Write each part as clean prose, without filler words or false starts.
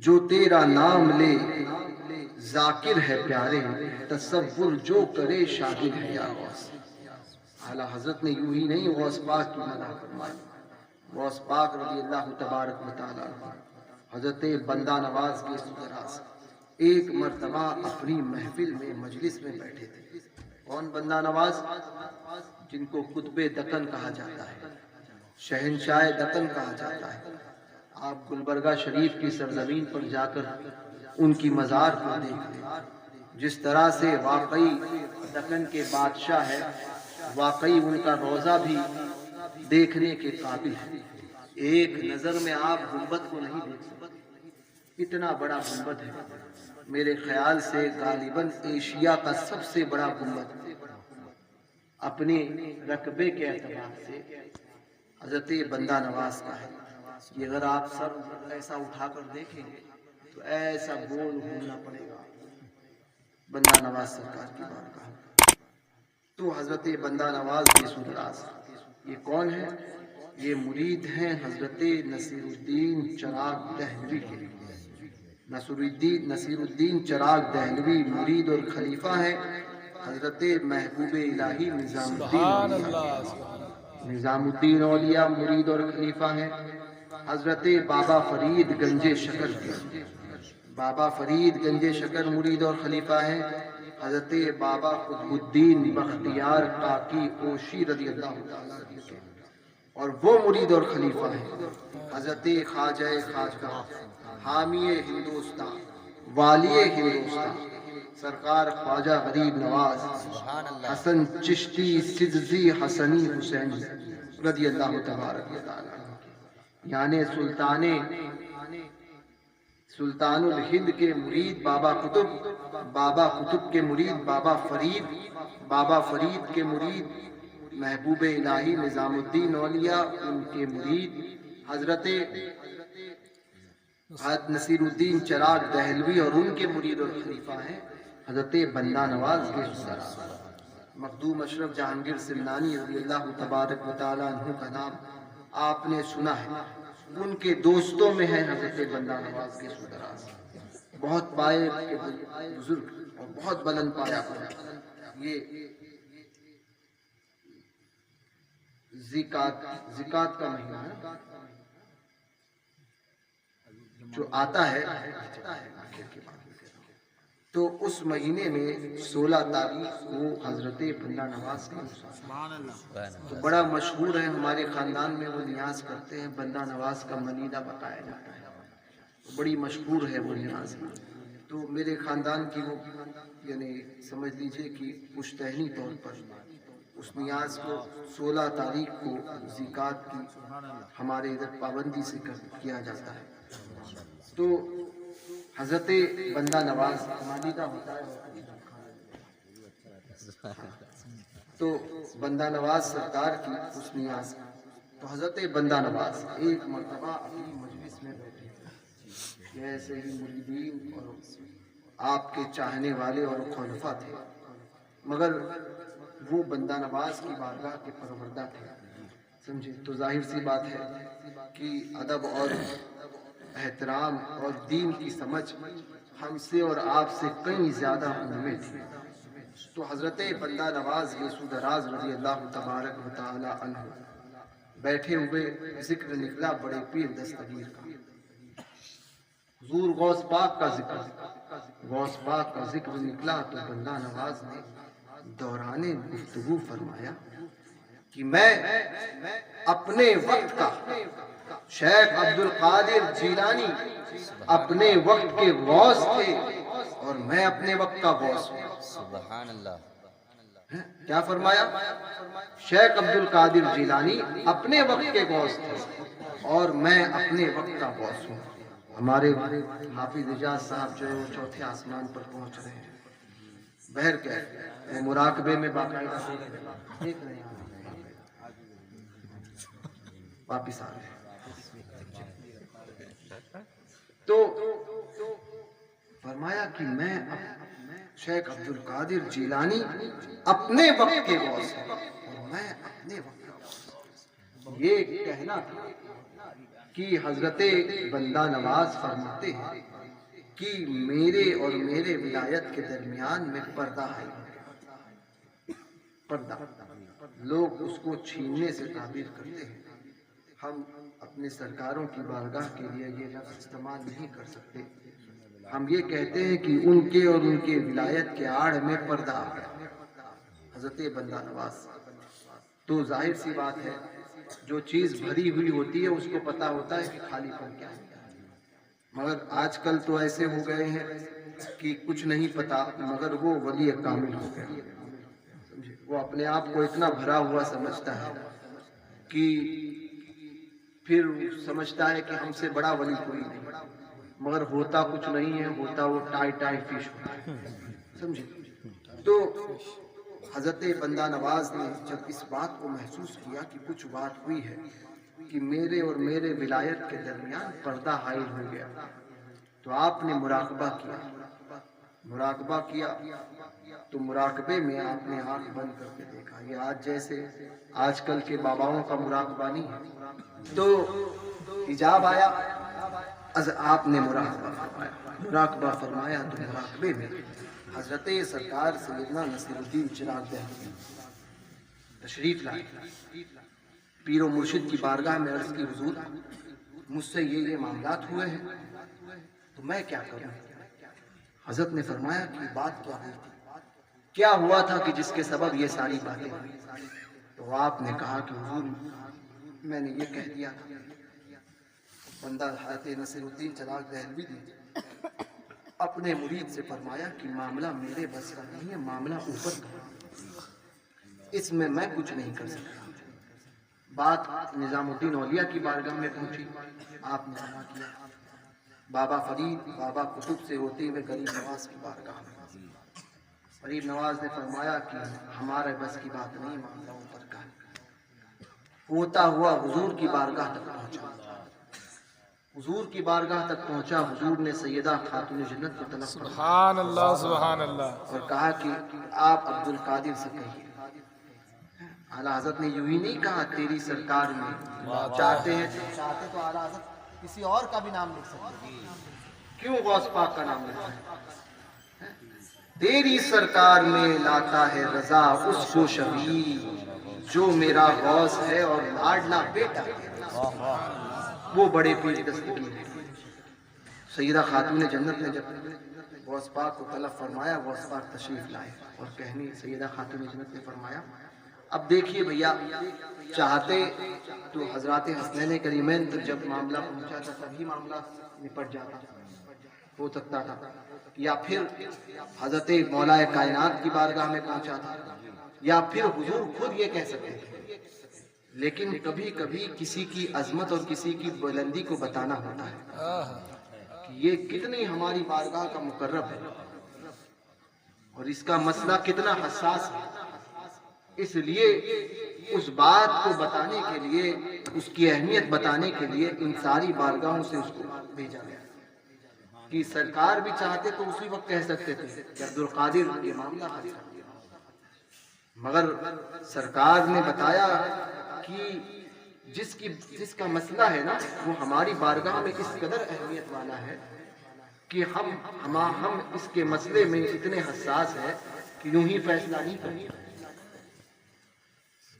جو تیرا نام لے ذاکر ہے پیارے، تصور جو کرے شاگرد ہے یا غوث۔ اعلیٰ حضرت نے یوں ہی نہیں غوث پاک کی مدح فرمائی۔ غوث پاک رضی اللہ تبارک و تعالیٰ عنہ حضرت بندہ نواز کے سدراز ایک مرتبہ اپنی محفل میں مجلس میں بیٹھے تھے۔ کون بندہ نواز؟ جن کو قطب دکن کہا جاتا ہے، شہنشاہ دکن کہا جاتا ہے۔ آپ گلبرگہ شریف کی سرزمین پر جا کر ان کی مزار کو دیکھ لیں، جس طرح سے واقعی دکن کے بادشاہ ہے، واقعی ان کا روضہ بھی دیکھنے کے قابل ہے۔ ایک نظر میں آپ گنبد کو نہیں دیکھ سکتے، اتنا بڑا گنبد ہے۔ میرے خیال سے غالباً ایشیا کا سب سے بڑا گنبد اپنے رقبے کے اعتبار سے حضرت بندہ نواز کا ہے۔ یہ اگر آپ سر ایسا اٹھا کر دیکھیں گے تو ایسا گول گھومنا پڑے گا بندہ نواز سرکار کی بارگاہ۔ تو حضرت بندہ نواز کے سدراز یہ کون ہے؟ یہ مرید ہیں حضرت نصیر الدین چراغ دہلوی کے۔ نصیر الدین چراغ دہلوی مرید اور خلیفہ ہیں حضرت محبوب الہی نظام الدین اولیاء مرید اور خلیفہ ہیں حضرت بابا فرید گنج شکر کے۔ بابا فرید گنج شکر مرید اور خلیفہ ہیں حضرت بابا قطب الدین بختیار کاکی اوشی رضی اللہ تعالیٰ عنہ کے، اور وہ مرید اور خلیفہ ہیں حضرت خواجہ خواجہ حامی ہندوستان والی ہندوستان سرکار خواجہ غریب نواز حسن چشتی سدزی حسنی حسینی رضی اللہ تبارک و تعالیٰ عنہ، یعنی سلطان الہند کے مرید بابا قطب کے مرید بابا فرید کے مرید محبوب الہی نظام الدین اولیاء، ان کے مرید حضرت نصیر الدین چراغ دہلوی، اور ان کے مرید اور خلیفہ ہیں حضرت بندہ نواز کے سدراز۔ مخدوم اشرف جہانگیر سمنانی رضی اللہ تبارک و تعالیٰ عنہ کا نام آپ نے سنا ہے، ان کے دوستوں میں ہے حضرت بندہ نواز کے سدراز۔ بہت پائے کے بزرگ اور بہت بلند پایا پر یہ زکات کا مہینہ ہے جو آتا ہے، تو اس مہینے میں 16 تاریخ کو حضرت بندہ نواز کا تو بڑا مشہور ہے، ہمارے خاندان میں وہ نیاز کرتے ہیں، بندہ نواز کا منیدہ بتایا جاتا ہے، بڑی مشہور ہے وہ نیاز۔ تو میرے خاندان کی وہ یعنی سمجھ لیجئے کہ پشتہنی طور پر اس نیاز کو 16 تاریخ کو زکات کی ہمارے ادھر پابندی سے کیا جاتا ہے۔ تو حضرت بندہ نواز مانیدہ ہوتا ہے، تو بندہ نواز سرکار کی اس نیاز، تو حضرت بندہ نواز ایک مرتبہ اپنی مجلس میں بیٹھے تھے، ایسے ہی مریدین اور آپ کے چاہنے والے اور خلفاء تھے، مگر وہ بندہ نواز کی بارگاہ کے پروردہ تھے، سمجھے؟ تو ظاہر سی بات ہے کہ ادب اور احترام اور دین کی سمجھ ہم سے اور آپ سے کئی زیادہ ان میں تھی۔ تو حضرت بندہ نواز سدراز رضی اللہ تبارک و تعالی عنہ بیٹھے ہوئے ذکر نکلا بڑے پیر دستگیر کا، حضور غوث پاک کا ذکر نکلا، تو بندہ نواز نے دوران گفتگو فرمایا کہ میں اپنے وقت کا شیخ عبد القادر جیلانی اپنے وقت کے غوث تھے اور میں اپنے وقت کا غوث ہوں۔ سبحان اللہ۔ کیا فرمایا؟ شیخ عبد القادر جیلانی اپنے وقت کے غوث تھے اور میں اپنے وقت کا غوث ہوں۔ ہمارے حافظ اجاز صاحب جو ہے وہ چوتھے آسمان پر پہنچ رہے ہیں، بہر کے مراقبے میں باقاعدہ دیکھ رہے ہیں، واپس آ رہے ہیں۔ تو فرمایا کہ میں شیخ عبد القادر جیلانی اپنے وقت کے غوث ہیں اور میں اپنے وقت کا غوث ہوں۔ یہ کہنا تھا کہ حضرت بندہ نواز فرماتے ہیں کہ میرے اور میرے ولایت کے درمیان میں پردہ ہے، پردہ لوگ اس کو چھیننے سے تعبیر کرتے ہیں. ہم اپنے سرکاروں کی بارگاہ کے لیے یہ لفظ استعمال نہیں کر سکتے. ہم یہ کہتے ہیں کہ ان کے اور ان کے ولایت کے آڑ میں پردہ آ گیا حضرت بندہ نواز. تو ظاہر سی بات ہے جو چیز بھری ہوئی ہوتی ہے اس کو پتا ہوتا ہے کہ خالی پن کیا ہے. مگر آج کل تو ایسے ہو گئے ہیں کہ کچھ نہیں پتا مگر وہ ولی کامل ہو گیا. وہ اپنے آپ کو اتنا بھرا ہوا سمجھتا ہے کہ پھر سمجھتا ہے کہ ہم سے بڑا ولی کوئی نہیں، مگر ہوتا کچھ نہیں ہے، ہوتا وہ ٹائی فش ہوتا ہے. سمجھے؟ تو حضرت بندہ نواز نے جب اس بات کو محسوس کیا کہ کچھ بات ہوئی ہے کہ میرے اور میرے ولایت کے درمیان پردہ حائل ہو گیا، تو آپ نے مراقبہ کیا تو مراقبے میں آپ نے آنکھ بند کر کے دیکھا. یہ آج جیسے آج کل کے باباؤں کا مراقبہ نہیں ہے. تو حجاب آیا، از آپ نے مراقبہ فرمایا تو مراقبے میں حضرت سرکار سیدنا نصیر الدین چراغ دہلوی تشریف لائے. پیر و مرشد کی بارگاہ میں عرض کی حضور مجھ سے یہ معاملات ہوئے ہیں تو میں کیا کروں؟ حضرت نے فرمایا کہ بات کیا ہوئی تھی، کیا ہوا تھا کہ جس کے سبب یہ ساری باتیں ہوئی؟ تو آپ نے کہا کہ حضور میں نے یہ کہہ دیا تھا. بندہ حضرت نصیر الدین چراغ دہلوی نے اپنے مرید سے فرمایا کہ معاملہ میرے بس کا نہیں ہے، معاملہ اوپر کا، اس میں کچھ نہیں کر سکتا. بات نظام الدین اولیاء کی بارگاہ میں پہنچی، آپ نے سنا کیا. بابا فرید بابا قطب سے ہوتے ہوئے غریب نواز کی بارگاہ میں. غریب نواز نے فرمایا کہ ہمارے بس کی بات نہیں، معاملہ اوپر کا ہے. ہوتا ہوا حضور کی بارگاہ تک پہنچا. حضور کی بارگاہ تک پہنچا، حضور نے سیدہ خاتون جنت کو طلب فرمایا. سبحان اللہ سبحان اللہ. اور کہا کہ آپ عبد القادر سے کہیے. اعلیٰ حضرت نے یوں ہی نہیں کہا تیری سرکار میں، چاہتے تو اعلیٰ حضرت کسی اور کا بھی نام لکھ سکتے ہیں، کیوں غوث پاک کا نام لکھا ہے؟ تیری سرکار میں لاتا ہے رضا اس کو شبیہ جو میرا غوث ہے اور لاڈلا بیٹا وہ بڑے پیر دستگیر ہے. سیدہ خاتون جنت نے جب غوث پاک کو طلب فرمایا، غوث پاک تشریف لائے اور کہنی سیدہ خاتون جنت نے فرمایا اب دیکھیے بھیا، چاہتے تو حضرات حسنین کریمین تک جب معاملہ پہنچا تھا تبھی معاملہ نپٹ جاتا ہو سکتا تھا، یا پھر حضرت مولا کائنات کی بارگاہ میں پہنچا تھا، یا پھر حضور خود یہ کہہ سکتے تھے. لیکن کبھی کبھی کسی کی عظمت اور کسی کی بلندی کو بتانا ہوتا ہے کہ یہ کتنی ہماری بارگاہ کا مقرب ہے اور اس کا مسئلہ کتنا حساس ہے. اس لیے اس بات کو بتانے کے لیے، اس کی اہمیت بتانے کے لیے ان ساری بارگاہوں سے اس کو بھیجا گیا کہ سرکار بھی چاہتے تو اسی وقت کہہ سکتے تھے کہ عبد القادر یہ معاملہ حل کر دیا، مگر سرکار نے بتایا کہ جس کا مسئلہ ہے نا وہ ہماری بارگاہ میں اس قدر اہمیت والا ہے کہ ہم اس کے مسئلے میں اتنے حساس ہیں کہ یوں ہی فیصلہ نہیں کرتے،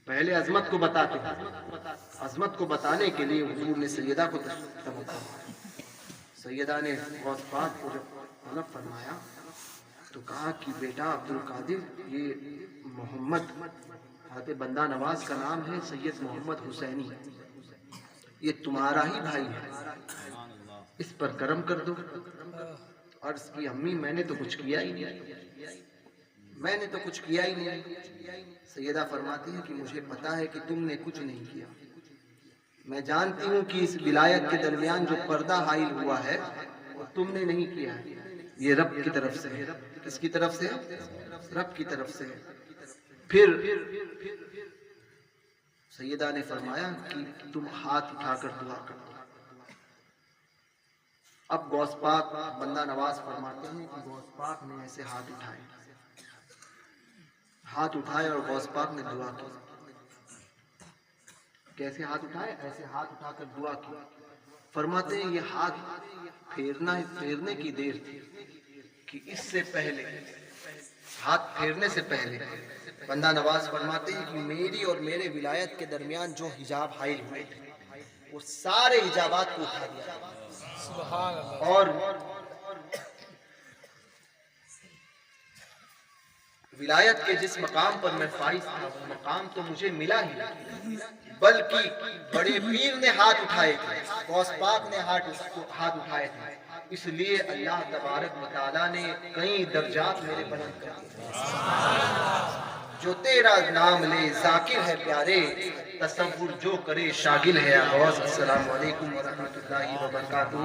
پہلے عظمت کو بتاتے ہیں. عظمت کو بتانے کے لیے حضور نے سیدہ کو طلب فرمایا. سیدہ نے غوث پاک کو جب طلب فرمایا تو کہا کہ بیٹا عبد القادر یہ محمد حضرت بندہ نواز کا نام ہے، سید محمد حسینی، یہ تمہارا ہی بھائی ہے، اس پر کرم کر دو. عرض کی امی میں نے تو کچھ کیا ہی نہیں. سیدہ فرماتی ہیں کہ مجھے پتا ہے کہ تم نے کچھ نہیں کیا، میں جانتی ہوں کہ اس ولایت کے درمیان جو پردہ حائل ہوا ہے وہ تم نے نہیں کیا ہے، یہ رب کی طرف سے ہے. کس کی طرف سے؟ رب کی طرف سے. پھر سیدہ نے فرمایا کہ تم ہاتھ اٹھا کر دعا کرو. اب غوث پاک بندہ نواز فرماتے ہیں کہ غوث پاک نے ایسے ہاتھ اٹھائے اور غوث پاک نے دعا کی کیسے ہاتھ اٹھائے؟ ایسے ہاتھ اٹھا کر دعا کی. فرماتے ہیں یہ ہاتھ پھیرنے کی دیر تھی کہ اس سے پہلے، ہاتھ پھیرنے سے پہلے بندہ نواز فرماتے ہیں کہ میری اور میرے ولایت کے درمیان جو حجاب حائل ہوئے تھے وہ سارے حجابات کو اٹھا دیا. سبحان اللہ. اور ولایت کے جس مقام پر میں فائز تھا وہ مقام تو مجھے ملا ہی نہیں، بلکہ بڑے پیر نے ہاتھ اٹھائے تھے، غوث پاک نے ہاتھ اٹھائے تھے. اس لیے اللہ تبارک و تعالیٰ نے کئی درجات میرے بلند کر دیے. جو تیرا نام لے ذاکر ہے پیارے، تصور جو کرے شاغل ہے یا غوث. السلام علیکم ورحمۃ اللہ وبرکاتہ.